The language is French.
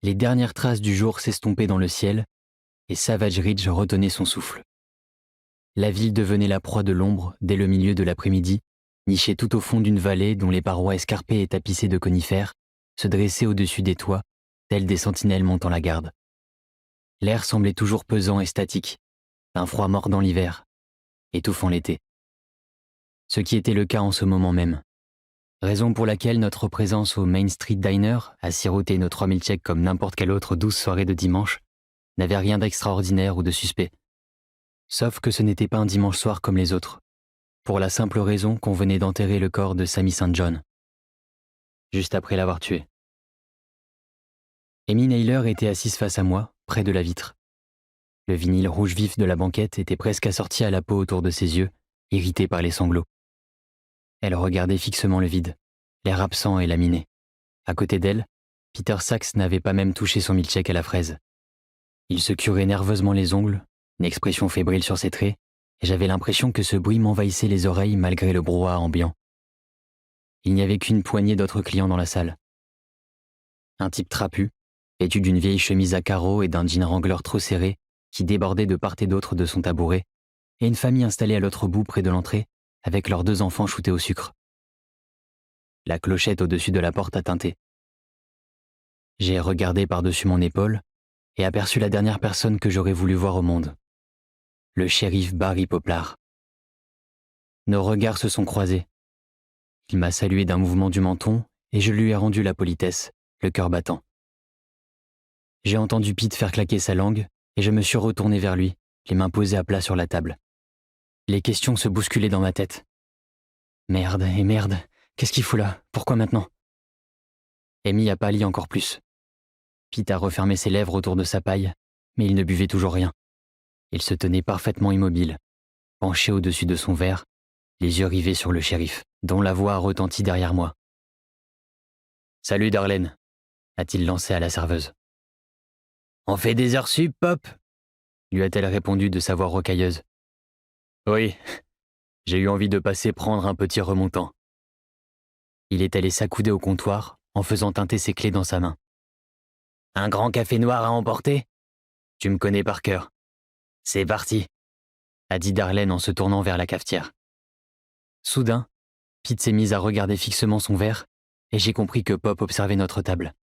Les dernières traces du jour s'estompaient dans le ciel, et Savage Ridge retenait son souffle. La ville devenait la proie de l'ombre dès le milieu de l'après-midi, nichée tout au fond d'une vallée dont les parois escarpées et tapissées de conifères se dressaient au-dessus des toits, tels des sentinelles montant la garde. L'air semblait toujours pesant et statique, un froid mordant l'hiver, étouffant l'été. Ce qui était le cas en ce moment même. Raison pour laquelle notre présence au Main Street Diner, à siroter nos 3000 checks comme n'importe quelle autre douce soirée de dimanche, n'avait rien d'extraordinaire ou de suspect. Sauf que ce n'était pas un dimanche soir comme les autres, pour la simple raison qu'on venait d'enterrer le corps de Sammy St. John, juste après l'avoir tué. Amy Naylor était assise face à moi, près de la vitre. Le vinyle rouge vif de la banquette était presque assorti à la peau autour de ses yeux, irrité par les sanglots. Elle regardait fixement le vide, l'air absent et laminé. À côté d'elle, Peter Sachs n'avait pas même touché son milkshake à la fraise. Il se curait nerveusement les ongles, une expression fébrile sur ses traits, et j'avais l'impression que ce bruit m'envahissait les oreilles malgré le brouhaha ambiant. Il n'y avait qu'une poignée d'autres clients dans la salle. Un type trapu, vêtu d'une vieille chemise à carreaux et d'un jean Wrangler trop serré, qui débordait de part et d'autre de son tabouret, et une famille installée à l'autre bout près de l'entrée, avec leurs 2 enfants shootés au sucre. La clochette au-dessus de la porte a tinté. J'ai regardé par-dessus mon épaule et aperçu la dernière personne que j'aurais voulu voir au monde. Le shérif Barry Poplar. Nos regards se sont croisés. Il m'a salué d'un mouvement du menton et je lui ai rendu la politesse, le cœur battant. J'ai entendu Pete faire claquer sa langue et je me suis retourné vers lui, les mains posées à plat sur la table. Les questions se bousculaient dans ma tête. Merde et merde, qu'est-ce qu'il fout là? Pourquoi maintenant? Amy a pâli encore plus. Pete a refermé ses lèvres autour de sa paille, mais il ne buvait toujours rien. Il se tenait parfaitement immobile, penché au-dessus de son verre, les yeux rivés sur le shérif, dont la voix a retenti derrière moi. « Salut Darlene », a-t-il lancé à la serveuse. « On fait des heures sup, Pop ?» lui a-t-elle répondu de sa voix rocailleuse. « Oui, j'ai eu envie de passer prendre un petit remontant. » Il est allé s'accouder au comptoir, en faisant teinter ses clés dans sa main. « Un grand café noir à emporter? Tu me connais par cœur. C'est parti !» a dit Darlene en se tournant vers la cafetière. Soudain, Pete s'est mise à regarder fixement son verre et j'ai compris que Pop observait notre table.